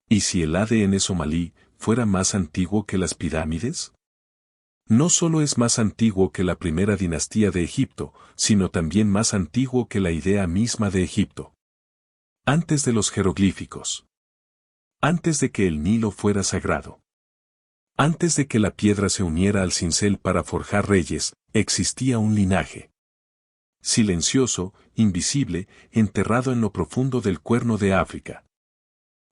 ¿Y si el ADN somalí fuera más antiguo que las pirámides? No solo es más antiguo que la primera dinastía de Egipto, sino también más antiguo que la idea misma de Egipto. Antes de los jeroglíficos. Antes de que el Nilo fuera sagrado. Antes de que la piedra se uniera al cincel para forjar reyes, existía un linaje. Silencioso, invisible, enterrado en lo profundo del Cuerno de África.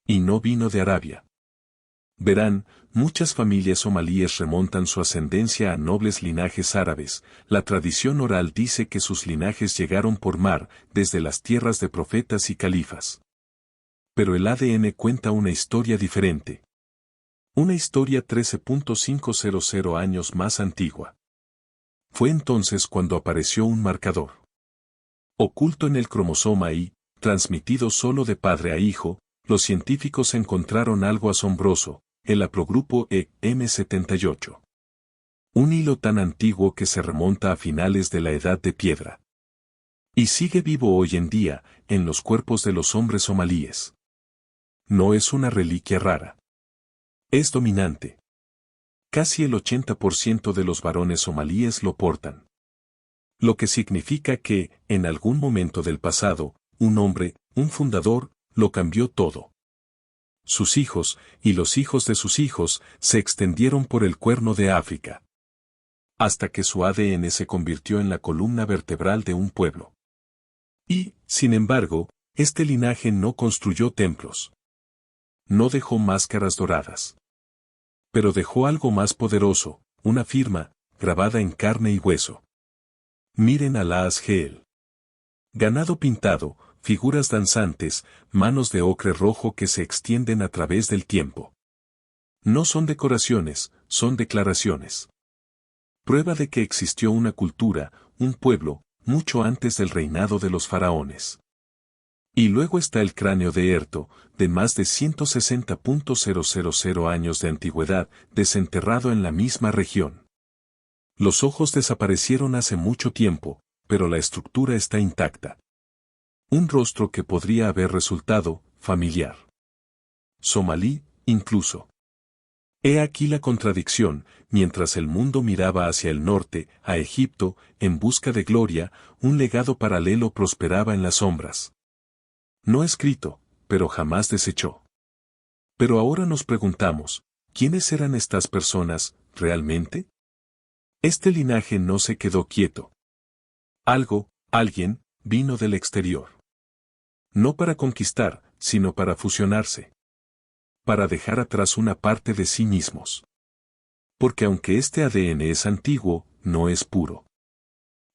Y no vino de Arabia. Verán, muchas familias somalíes remontan su ascendencia a nobles linajes árabes. La tradición oral dice que sus linajes llegaron por mar, desde las tierras de profetas y califas. Pero el ADN cuenta una historia diferente. Una historia 13.500 años más antigua. Fue entonces cuando apareció un marcador. Oculto en el cromosoma Y, transmitido solo de padre a hijo, los científicos encontraron algo asombroso, el haplogrupo EM78. Un hilo tan antiguo que se remonta a finales de la Edad de Piedra. Y sigue vivo hoy en día, en los cuerpos de los hombres somalíes. No es una reliquia rara. Es dominante. Casi el 80% de los varones somalíes lo portan. Lo que significa que, en algún momento del pasado, un hombre, un fundador, lo cambió todo. Sus hijos, y los hijos de sus hijos, se extendieron por el Cuerno de África. Hasta que su ADN se convirtió en la columna vertebral de un pueblo. Y, sin embargo, este linaje no construyó templos. No dejó máscaras doradas. Pero dejó algo más poderoso, una firma, grabada en carne y hueso. Miren a la Asgeel. Ganado pintado, figuras danzantes, manos de ocre rojo que se extienden a través del tiempo. No son decoraciones, son declaraciones. Prueba de que existió una cultura, un pueblo, mucho antes del reinado de los faraones. Y luego está el cráneo de Erto, de más de 160.000 años de antigüedad, desenterrado en la misma región. Los ojos desaparecieron hace mucho tiempo, pero la estructura está intacta. Un rostro que podría haber resultado familiar. Somalí, incluso. He aquí la contradicción, mientras el mundo miraba hacia el norte, a Egipto, en busca de gloria, un legado paralelo prosperaba en las sombras. No escrito, pero jamás desechó. Pero ahora nos preguntamos, ¿quiénes eran estas personas, realmente? Este linaje no se quedó quieto. Alguien, vino del exterior. No para conquistar, sino para fusionarse. Para dejar atrás una parte de sí mismos. Porque aunque este ADN es antiguo, no es puro.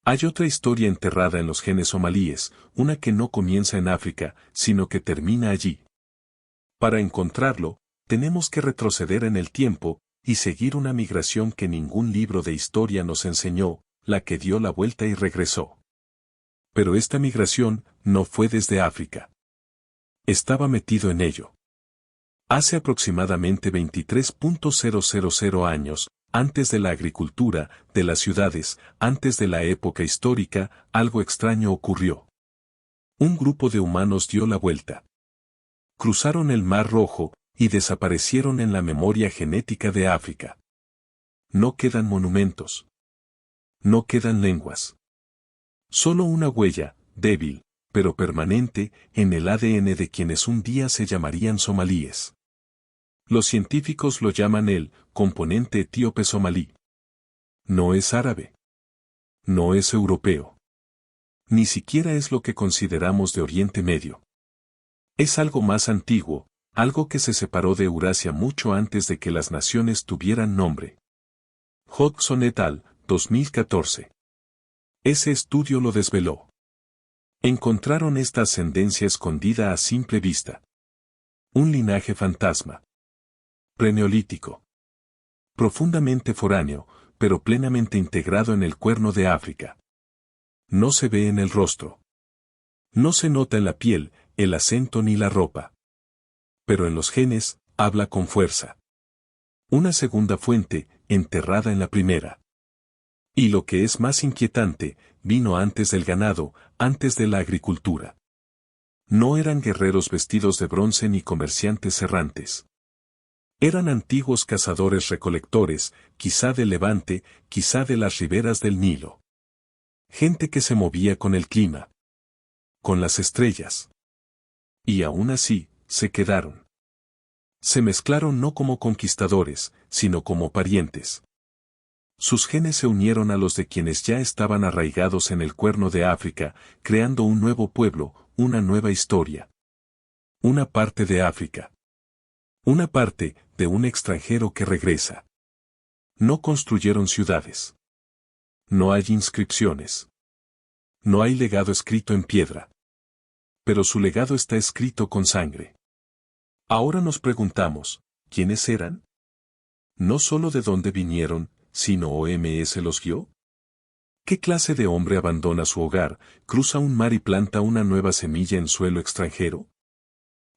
Hay otra historia enterrada en los genes somalíes, una que no comienza en África, sino que termina allí. Para encontrarlo, tenemos que retroceder en el tiempo, y seguir una migración que ningún libro de historia nos enseñó, la que dio la vuelta y regresó. Pero esta migración no fue desde África. Estaba metido en ello. Hace aproximadamente 23.000 años, antes de la agricultura, de las ciudades, antes de la época histórica, algo extraño ocurrió. Un grupo de humanos dio la vuelta. Cruzaron el Mar Rojo, y desaparecieron en la memoria genética de África. No quedan monumentos. No quedan lenguas. Solo una huella, débil, pero permanente, en el ADN de quienes un día se llamarían somalíes. Los científicos lo llaman el componente etíope somalí. No es árabe. No es europeo. Ni siquiera es lo que consideramos de Oriente Medio. Es algo más antiguo, algo que se separó de Eurasia mucho antes de que las naciones tuvieran nombre. Hodgson et al., 2014. Ese estudio lo desveló. Encontraron esta ascendencia escondida a simple vista. Un linaje fantasma. Preneolítico. Profundamente foráneo, pero plenamente integrado en el Cuerno de África. No se ve en el rostro. No se nota en la piel, el acento ni la ropa. Pero en los genes, habla con fuerza. Una segunda fuente, enterrada en la primera. Y lo que es más inquietante, vino antes del ganado, antes de la agricultura. No eran guerreros vestidos de bronce ni comerciantes errantes. Eran antiguos cazadores-recolectores, quizá del Levante, quizá de las riberas del Nilo. Gente que se movía con el clima, con las estrellas. Y aún así, se quedaron. Se mezclaron no como conquistadores, sino como parientes. Sus genes se unieron a los de quienes ya estaban arraigados en el Cuerno de África, creando un nuevo pueblo, una nueva historia. Una parte de África. Una parte de un extranjero que regresa. No construyeron ciudades. No hay inscripciones. No hay legado escrito en piedra. Pero su legado está escrito con sangre. Ahora nos preguntamos, ¿quiénes eran? No solo de dónde vinieron, sino OMS los guió. ¿Qué clase de hombre abandona su hogar, cruza un mar y planta una nueva semilla en suelo extranjero?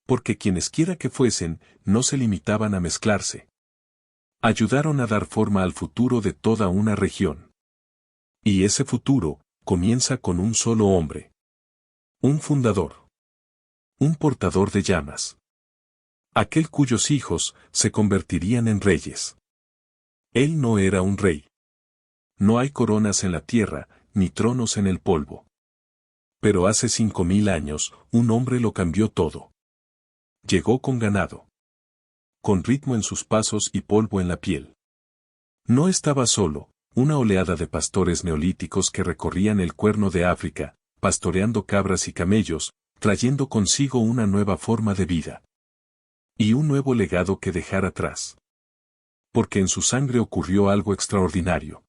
Porque quienesquiera que fuesen, no se limitaban a mezclarse. Ayudaron a dar forma al futuro de toda una región. Y ese futuro comienza con un solo hombre. Un fundador. Un portador de llamas. Aquel cuyos hijos se convertirían en reyes. Él no era un rey. No hay coronas en la tierra, ni tronos en el polvo. Pero hace 5000 años, un hombre lo cambió todo. Llegó con ganado. Con ritmo en sus pasos y polvo en la piel. No estaba solo, una oleada de pastores neolíticos que recorrían el Cuerno de África, pastoreando cabras y camellos, trayendo consigo una nueva forma de vida. Y un nuevo legado que dejar atrás. Porque en su sangre ocurrió algo extraordinario.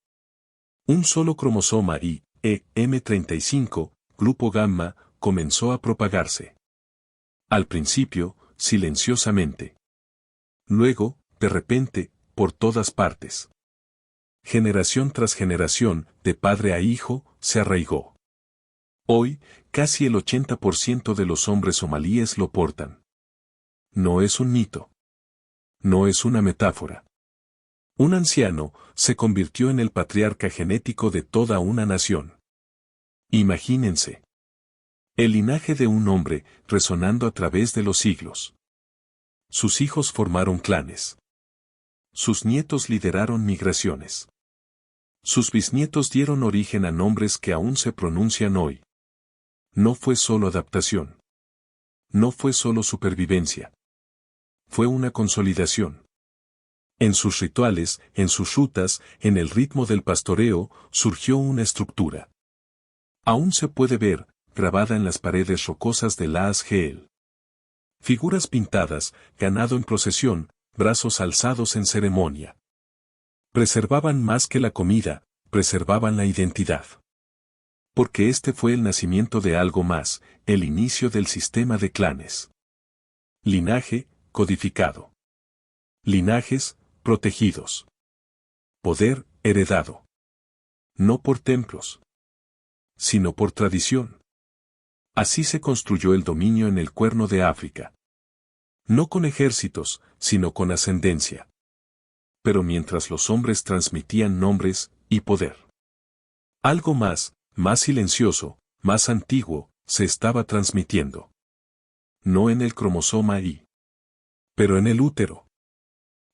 Un solo cromosoma y, M35, grupo gamma, comenzó a propagarse. Al principio, silenciosamente. Luego, de repente, por todas partes. Generación tras generación, de padre a hijo, se arraigó. Hoy, casi el 80% de los hombres somalíes lo portan. No es un mito. No es una metáfora. Un anciano se convirtió en el patriarca genético de toda una nación. Imagínense. El linaje de un hombre resonando a través de los siglos. Sus hijos formaron clanes. Sus nietos lideraron migraciones. Sus bisnietos dieron origen a nombres que aún se pronuncian hoy. No fue solo adaptación. No fue solo supervivencia. Fue una consolidación. En sus rituales, en sus rutas, en el ritmo del pastoreo, surgió una estructura. Aún se puede ver, grabada en las paredes rocosas de Laas Geel. Figuras pintadas, ganado en procesión, brazos alzados en ceremonia. Preservaban más que la comida, preservaban la identidad. Porque este fue el nacimiento de algo más, el inicio del sistema de clanes. Linaje, codificado. Linajes, protegidos. Poder, heredado. No por templos, sino por tradición. Así se construyó el dominio en el Cuerno de África. No con ejércitos, sino con ascendencia. Pero mientras los hombres transmitían nombres y poder. Algo más silencioso, más antiguo, se estaba transmitiendo. No en el cromosoma Y, pero en el útero.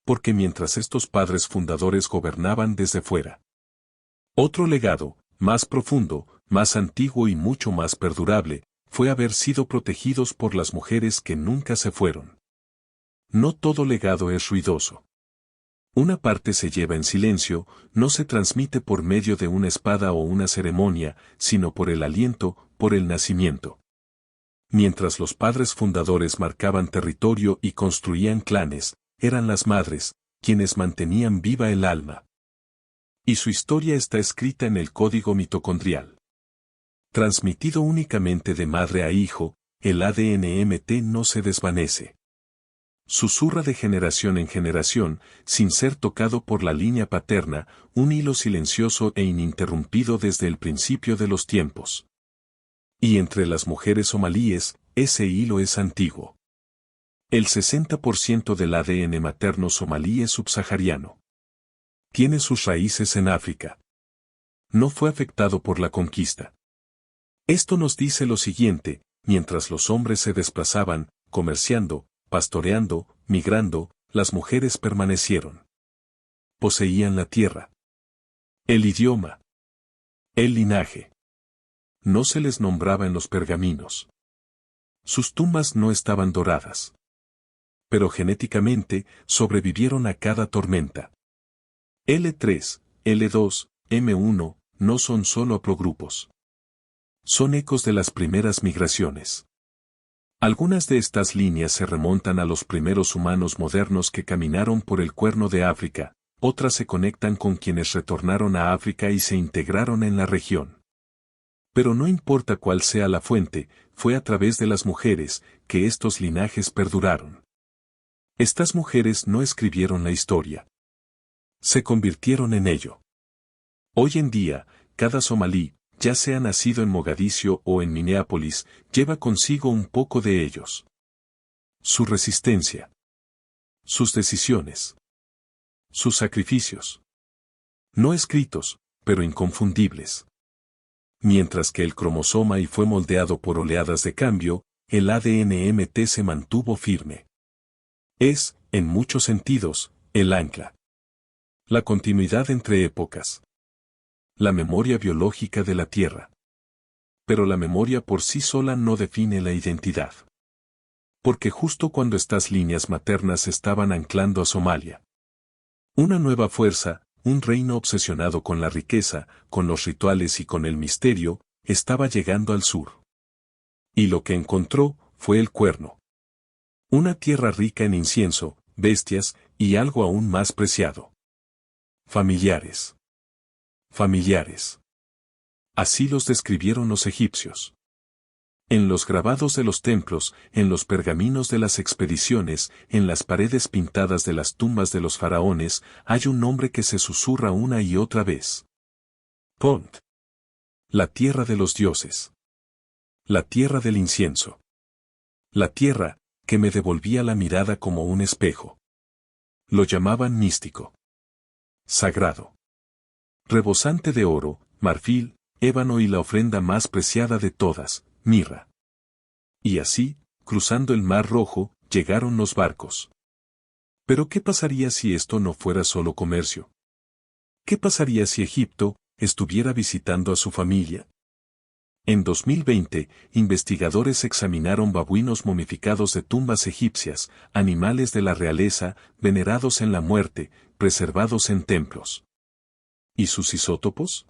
Porque mientras estos padres fundadores gobernaban desde fuera. Otro legado, más profundo, más antiguo y mucho más perdurable, fue haber sido protegidos por las mujeres que nunca se fueron. No todo legado es ruidoso. Una parte se lleva en silencio, no se transmite por medio de una espada o una ceremonia, sino por el aliento, por el nacimiento. Mientras los padres fundadores marcaban territorio y construían clanes, eran las madres, quienes mantenían viva el alma. Y su historia está escrita en el código mitocondrial. Transmitido únicamente de madre a hijo, el ADN MT no se desvanece. Susurra de generación en generación, sin ser tocado por la línea paterna, un hilo silencioso e ininterrumpido desde el principio de los tiempos. Y entre las mujeres somalíes, ese hilo es antiguo. El 60% del ADN materno somalí es subsahariano. Tiene sus raíces en África. No fue afectado por la conquista. Esto nos dice lo siguiente: mientras los hombres se desplazaban, comerciando, pastoreando, migrando, las mujeres permanecieron. Poseían la tierra, el idioma, el linaje. No se les nombraba en los pergaminos. Sus tumbas no estaban doradas. Pero genéticamente sobrevivieron a cada tormenta. L3, L2, M1, no son solo haplogrupos. Son ecos de las primeras migraciones. Algunas de estas líneas se remontan a los primeros humanos modernos que caminaron por el Cuerno de África, otras se conectan con quienes retornaron a África y se integraron en la región. Pero no importa cuál sea la fuente, fue a través de las mujeres que estos linajes perduraron. Estas mujeres no escribieron la historia. Se convirtieron en ello. Hoy en día, cada somalí, ya sea nacido en Mogadiscio o en Minneapolis, lleva consigo un poco de ellos. Su resistencia. Sus decisiones. Sus sacrificios. No escritos, pero inconfundibles. Mientras que el cromosoma Y fue moldeado por oleadas de cambio, el ADN-MT se mantuvo firme. Es, en muchos sentidos, el ancla. La continuidad entre épocas. La memoria biológica de la Tierra. Pero la memoria por sí sola no define la identidad. Porque justo cuando estas líneas maternas estaban anclando a Somalia, una nueva fuerza, un reino obsesionado con la riqueza, con los rituales y con el misterio, estaba llegando al sur. Y lo que encontró fue el Cuerno. Una tierra rica en incienso, bestias y algo aún más preciado. Familiares. Familiares. Así los describieron los egipcios. En los grabados de los templos, en los pergaminos de las expediciones, en las paredes pintadas de las tumbas de los faraones, hay un nombre que se susurra una y otra vez. Punt. La tierra de los dioses. La tierra del incienso. La tierra, que me devolvía la mirada como un espejo. Lo llamaban místico. Sagrado. Rebosante de oro, marfil, ébano y la ofrenda más preciada de todas, mirra. Y así, cruzando el Mar Rojo, llegaron los barcos. Pero ¿qué pasaría si esto no fuera solo comercio? ¿Qué pasaría si Egipto estuviera visitando a su familia? En 2020, investigadores examinaron babuinos momificados de tumbas egipcias, animales de la realeza, venerados en la muerte, preservados en templos. ¿Y sus isótopos?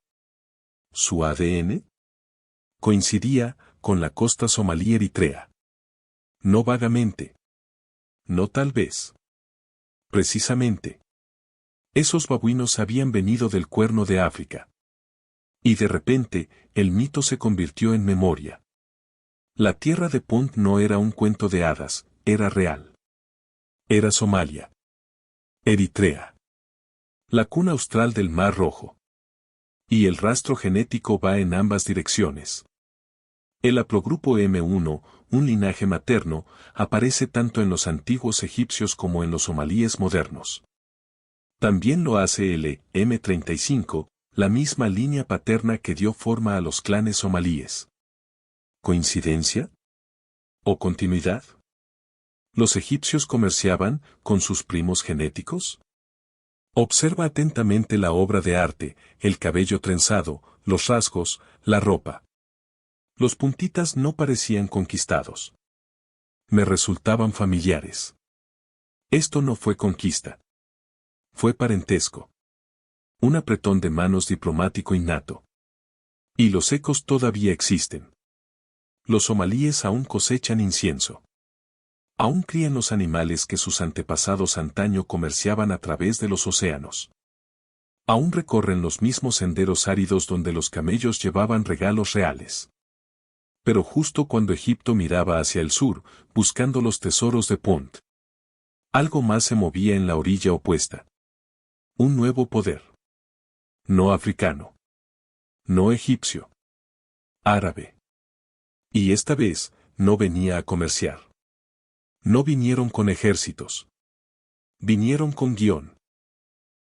¿Su ADN? Coincidía con la costa somalí eritrea. No vagamente. No tal vez. Precisamente. Esos babuinos habían venido del Cuerno de África. Y de repente, el mito se convirtió en memoria. La tierra de Punt no era un cuento de hadas, era real. Era Somalia. Eritrea. La cuna austral del Mar Rojo. Y el rastro genético va en ambas direcciones. El haplogrupo M1, un linaje materno, aparece tanto en los antiguos egipcios como en los somalíes modernos. También lo hace el M35, la misma línea paterna que dio forma a los clanes somalíes. ¿Coincidencia? ¿O continuidad? ¿Los egipcios comerciaban con sus primos genéticos? Observa atentamente la obra de arte, el cabello trenzado, los rasgos, la ropa. Los puntitas no parecían conquistados. Me resultaban familiares. Esto no fue conquista. Fue parentesco. Un apretón de manos diplomático innato. Y los ecos todavía existen. Los somalíes aún cosechan incienso. Aún crían los animales que sus antepasados antaño comerciaban a través de los océanos. Aún recorren los mismos senderos áridos donde los camellos llevaban regalos reales. Pero justo cuando Egipto miraba hacia el sur, buscando los tesoros de Punt, algo más se movía en la orilla opuesta. Un nuevo poder. No africano. No egipcio. Árabe. Y esta vez, no venía a comerciar. No vinieron con ejércitos. Vinieron con guión.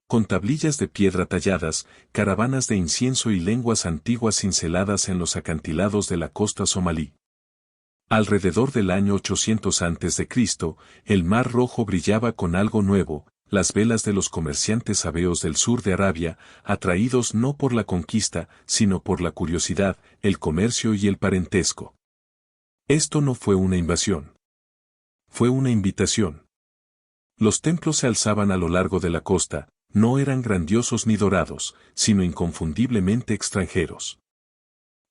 Con tablillas de piedra talladas, caravanas de incienso y lenguas antiguas cinceladas en los acantilados de la costa somalí. Alrededor del año 800 a.C., el Mar Rojo brillaba con algo nuevo, las velas de los comerciantes sabeos del sur de Arabia, atraídos no por la conquista, sino por la curiosidad, el comercio y el parentesco. Esto no fue una invasión. Fue una invitación. Los templos se alzaban a lo largo de la costa, no eran grandiosos ni dorados, sino inconfundiblemente extranjeros.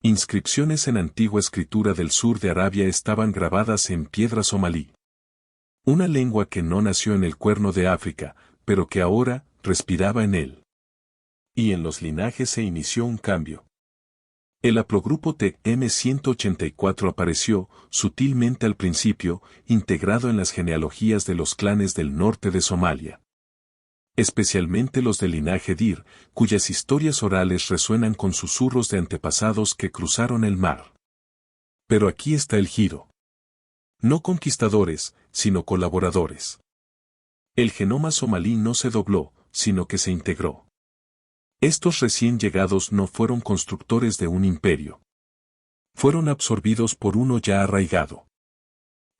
Inscripciones en antigua escritura del sur de Arabia estaban grabadas en piedra somalí. Una lengua que no nació en el Cuerno de África, pero que ahora respiraba en él. Y en los linajes se inició un cambio. El haplogrupo TM184 apareció, sutilmente al principio, integrado en las genealogías de los clanes del norte de Somalia. Especialmente los del linaje Dir, cuyas historias orales resuenan con susurros de antepasados que cruzaron el mar. Pero aquí está el giro. No conquistadores, sino colaboradores. El genoma somalí no se dobló, sino que se integró. Estos recién llegados no fueron constructores de un imperio. Fueron absorbidos por uno ya arraigado.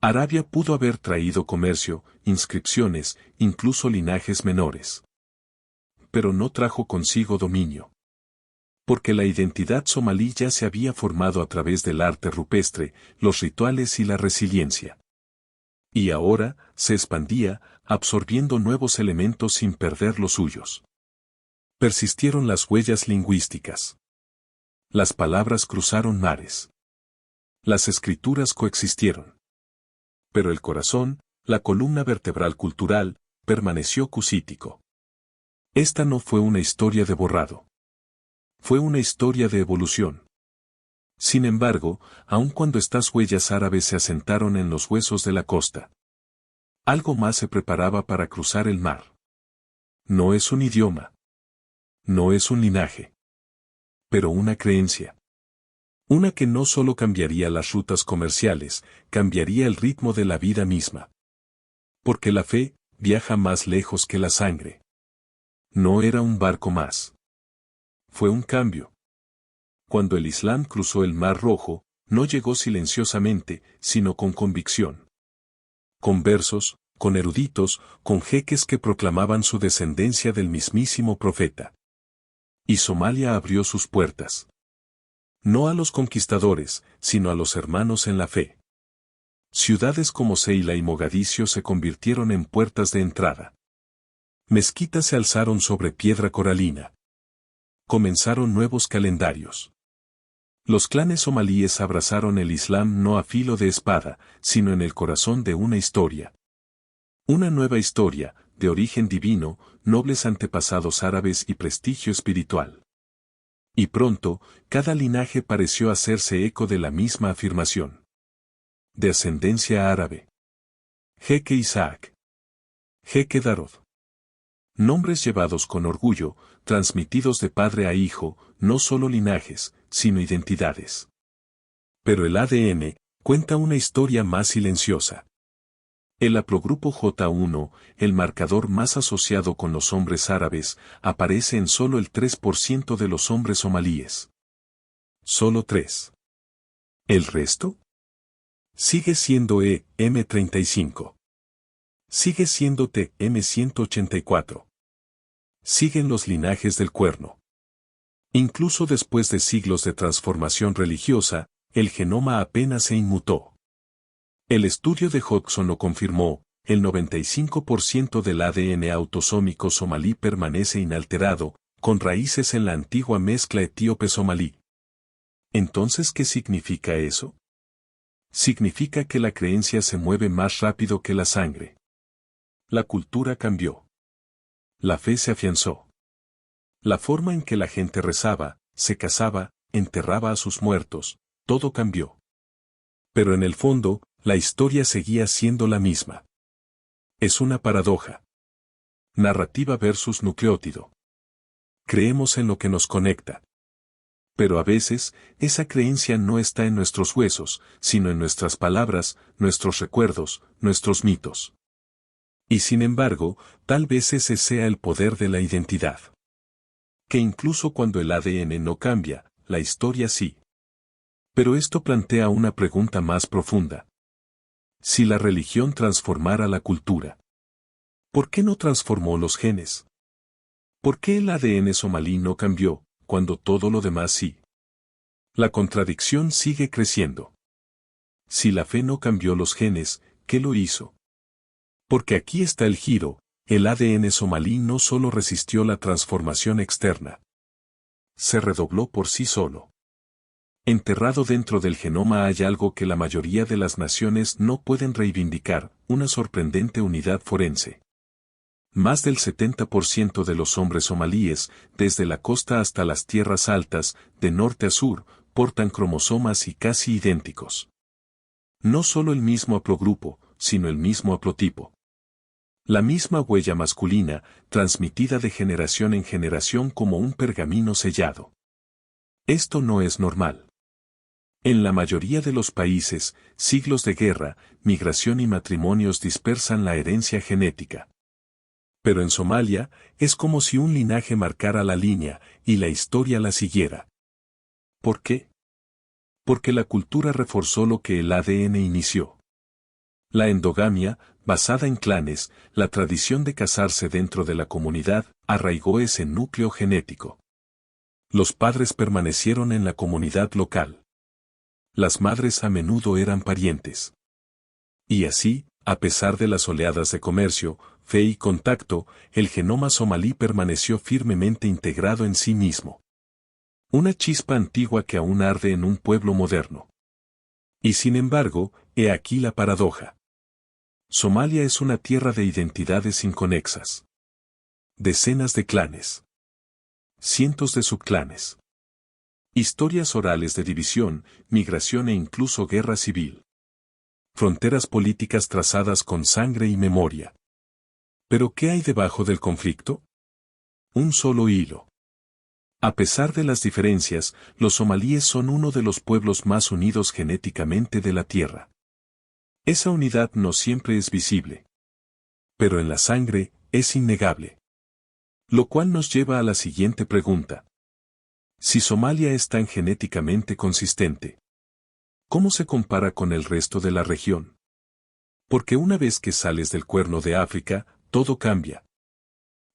Arabia pudo haber traído comercio, inscripciones, incluso linajes menores. Pero no trajo consigo dominio. Porque la identidad somalí ya se había formado a través del arte rupestre, los rituales y la resiliencia. Y ahora, se expandía, absorbiendo nuevos elementos sin perder los suyos. Persistieron las huellas lingüísticas. Las palabras cruzaron mares. Las escrituras coexistieron. Pero el corazón, la columna vertebral cultural, permaneció cusítico. Esta no fue una historia de borrado. Fue una historia de evolución. Sin embargo, aun cuando estas huellas árabes se asentaron en los huesos de la costa, algo más se preparaba para cruzar el mar. No es un idioma. No es un linaje. Pero una creencia. Una que no solo cambiaría las rutas comerciales, cambiaría el ritmo de la vida misma. Porque la fe viaja más lejos que la sangre. No era un barco más. Fue un cambio. Cuando el Islam cruzó el Mar Rojo, no llegó silenciosamente, sino con convicción. Con versos, con eruditos, con jeques que proclamaban su descendencia del mismísimo profeta. Y Somalia abrió sus puertas. No a los conquistadores, sino a los hermanos en la fe. Ciudades como Ceila y Mogadiscio se convirtieron en puertas de entrada. Mezquitas se alzaron sobre piedra coralina. Comenzaron nuevos calendarios. Los clanes somalíes abrazaron el Islam no a filo de espada, sino en el corazón de una historia. Una nueva historia, de origen divino, nobles antepasados árabes y prestigio espiritual. Y pronto, cada linaje pareció hacerse eco de la misma afirmación. De ascendencia árabe. Jeque Isaac. Jeque Darod. Nombres llevados con orgullo, transmitidos de padre a hijo, no solo linajes, sino identidades. Pero el ADN cuenta una historia más silenciosa. El haplogrupo J1, el marcador más asociado con los hombres árabes, aparece en solo el 3% de los hombres somalíes. Solo 3. ¿El resto? Sigue siendo EM35. Sigue siendo TM184. Siguen los linajes del Cuerno. Incluso después de siglos de transformación religiosa, el genoma apenas se inmutó. El estudio de Hodgson lo confirmó, el 95% del ADN autosómico somalí permanece inalterado, con raíces en la antigua mezcla etíope-somalí. Entonces, ¿qué significa eso? Significa que la creencia se mueve más rápido que la sangre. La cultura cambió. La fe se afianzó. La forma en que la gente rezaba, se casaba, enterraba a sus muertos, todo cambió. Pero en el fondo, la historia seguía siendo la misma. Es una paradoja. Narrativa versus nucleótido. Creemos en lo que nos conecta. Pero a veces, esa creencia no está en nuestros huesos, sino en nuestras palabras, nuestros recuerdos, nuestros mitos. Y sin embargo, tal vez ese sea el poder de la identidad. Que incluso cuando el ADN no cambia, la historia sí. Pero esto plantea una pregunta más profunda. Si la religión transformara la cultura, ¿por qué no transformó los genes? ¿Por qué el ADN somalí no cambió, cuando todo lo demás sí? La contradicción sigue creciendo. Si la fe no cambió los genes, ¿qué lo hizo? Porque aquí está el giro, el ADN somalí no solo resistió la transformación externa. Se redobló por sí solo. Enterrado dentro del genoma hay algo que la mayoría de las naciones no pueden reivindicar, una sorprendente unidad forense. Más del 70% de los hombres somalíes, desde la costa hasta las tierras altas, de norte a sur, portan cromosomas y casi idénticos. No solo el mismo haplogrupo, sino el mismo haplotipo. La misma huella masculina, transmitida de generación en generación como un pergamino sellado. Esto no es normal. En la mayoría de los países, siglos de guerra, migración y matrimonios dispersan la herencia genética. Pero en Somalia, es como si un linaje marcara la línea, y la historia la siguiera. ¿Por qué? Porque la cultura reforzó lo que el ADN inició. La endogamia, basada en clanes, la tradición de casarse dentro de la comunidad, arraigó ese núcleo genético. Los padres permanecieron en la comunidad local. Las madres a menudo eran parientes. Y así, a pesar de las oleadas de comercio, fe y contacto, el genoma somalí permaneció firmemente integrado en sí mismo. Una chispa antigua que aún arde en un pueblo moderno. Y sin embargo, he aquí la paradoja. Somalia es una tierra de identidades inconexas. Decenas de clanes. Cientos de subclanes. Historias orales de división, migración e incluso guerra civil. Fronteras políticas trazadas con sangre y memoria. ¿Pero qué hay debajo del conflicto? Un solo hilo. A pesar de las diferencias, los somalíes son uno de los pueblos más unidos genéticamente de la tierra. Esa unidad no siempre es visible. Pero en la sangre, es innegable. Lo cual nos lleva a la siguiente pregunta. Si Somalia es tan genéticamente consistente, ¿cómo se compara con el resto de la región? Porque una vez que sales del Cuerno de África, todo cambia.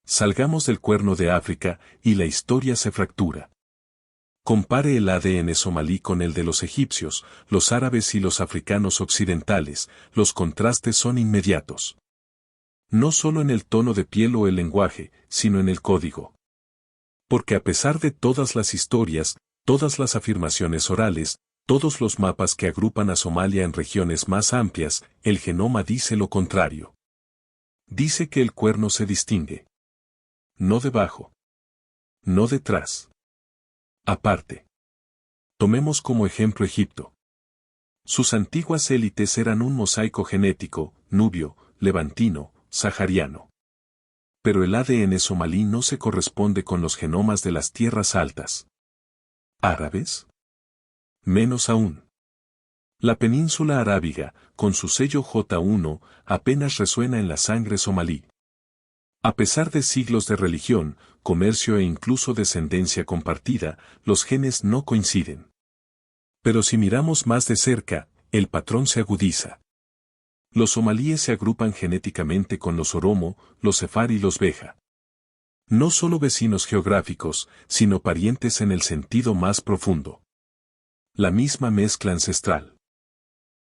Salgamos del Cuerno de África y la historia se fractura. Compare el ADN somalí con el de los egipcios, los árabes y los africanos occidentales, los contrastes son inmediatos. No solo en el tono de piel o el lenguaje, sino en el código. Porque a pesar de todas las historias, todas las afirmaciones orales, todos los mapas que agrupan a Somalia en regiones más amplias, el genoma dice lo contrario. Dice que el cuerno se distingue. No debajo. No detrás. Aparte. Tomemos como ejemplo Egipto. Sus antiguas élites eran un mosaico genético, nubio, levantino, sahariano. Pero el ADN somalí no se corresponde con los genomas de las tierras altas. ¿Árabes? Menos aún. La península arábiga, con su sello J1, apenas resuena en la sangre somalí. A pesar de siglos de religión, comercio e incluso descendencia compartida, los genes no coinciden. Pero si miramos más de cerca, el patrón se agudiza. Los somalíes se agrupan genéticamente con los oromo, los sefar y los beja. No solo vecinos geográficos, sino parientes en el sentido más profundo. La misma mezcla ancestral.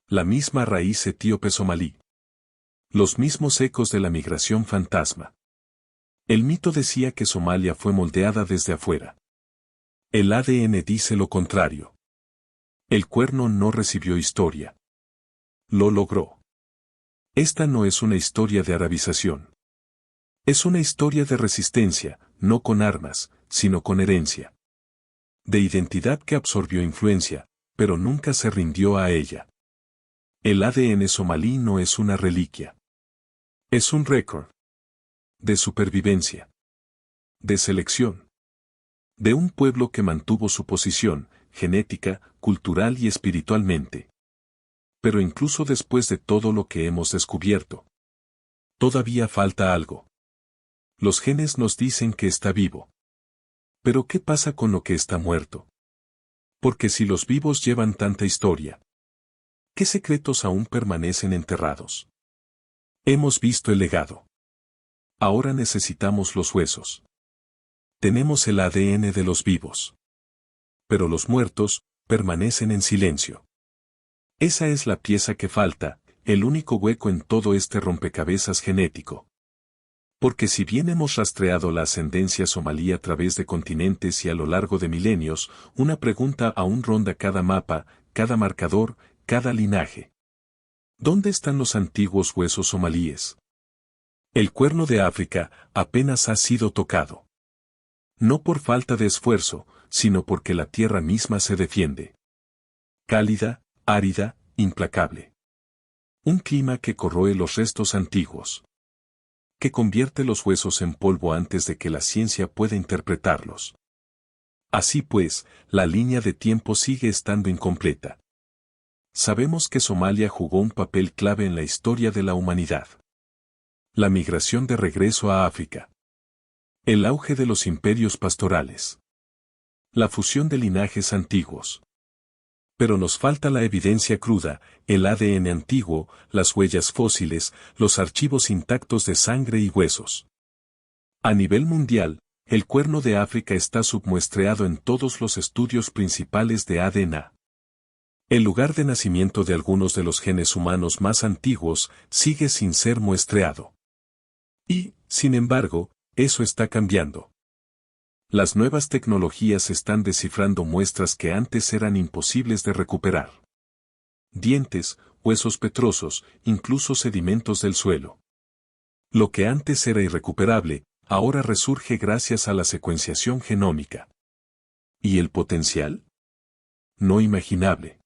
La misma raíz etíope somalí. Los mismos ecos de la migración fantasma. El mito decía que Somalia fue moldeada desde afuera. El ADN dice lo contrario. El cuerno no recibió historia. Lo logró. Esta no es una historia de arabización. Es una historia de resistencia, no con armas, sino con herencia. De identidad que absorbió influencia, pero nunca se rindió a ella. El ADN somalí no es una reliquia. Es un récord. De supervivencia. De selección. De un pueblo que mantuvo su posición, genética, cultural y espiritualmente. Pero incluso después de todo lo que hemos descubierto, todavía falta algo. Los genes nos dicen que está vivo. Pero ¿qué pasa con lo que está muerto? Porque si los vivos llevan tanta historia, ¿qué secretos aún permanecen enterrados? Hemos visto el legado. Ahora necesitamos los huesos. Tenemos el ADN de los vivos. Pero los muertos permanecen en silencio. Esa es la pieza que falta, el único hueco en todo este rompecabezas genético. Porque si bien hemos rastreado la ascendencia somalí a través de continentes y a lo largo de milenios, una pregunta aún ronda cada mapa, cada marcador, cada linaje. ¿Dónde están los antiguos huesos somalíes? El Cuerno de África apenas ha sido tocado. No por falta de esfuerzo, sino porque la tierra misma se defiende. Cálida, árida, implacable. Un clima que corroe los restos antiguos. Que convierte los huesos en polvo antes de que la ciencia pueda interpretarlos. Así pues, la línea de tiempo sigue estando incompleta. Sabemos que Somalia jugó un papel clave en la historia de la humanidad. La migración de regreso a África. El auge de los imperios pastorales. La fusión de linajes antiguos. Pero nos falta la evidencia cruda, el ADN antiguo, las huellas fósiles, los archivos intactos de sangre y huesos. A nivel mundial, el Cuerno de África está submuestreado en todos los estudios principales de ADN. El lugar de nacimiento de algunos de los genes humanos más antiguos sigue sin ser muestreado. Y, sin embargo, eso está cambiando. Las nuevas tecnologías están descifrando muestras que antes eran imposibles de recuperar. Dientes, huesos petrosos, incluso sedimentos del suelo. Lo que antes era irrecuperable, ahora resurge gracias a la secuenciación genómica. ¿Y el potencial? No imaginable.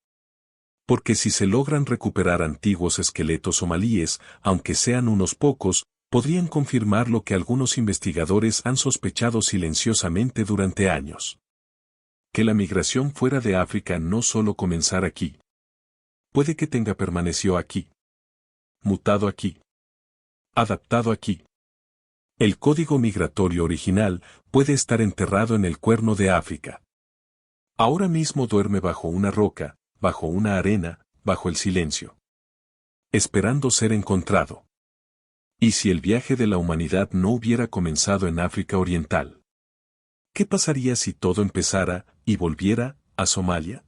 Porque si se logran recuperar antiguos esqueletos somalíes, aunque sean unos pocos, podrían confirmar lo que algunos investigadores han sospechado silenciosamente durante años. Que la migración fuera de África no solo comenzara aquí. Puede que permaneció aquí. Mutado aquí. Adaptado aquí. El código migratorio original puede estar enterrado en el Cuerno de África. Ahora mismo duerme bajo una roca, bajo una arena, bajo el silencio. Esperando ser encontrado. ¿Y si el viaje de la humanidad no hubiera comenzado en África Oriental? ¿Qué pasaría si todo empezara y volviera a Somalia?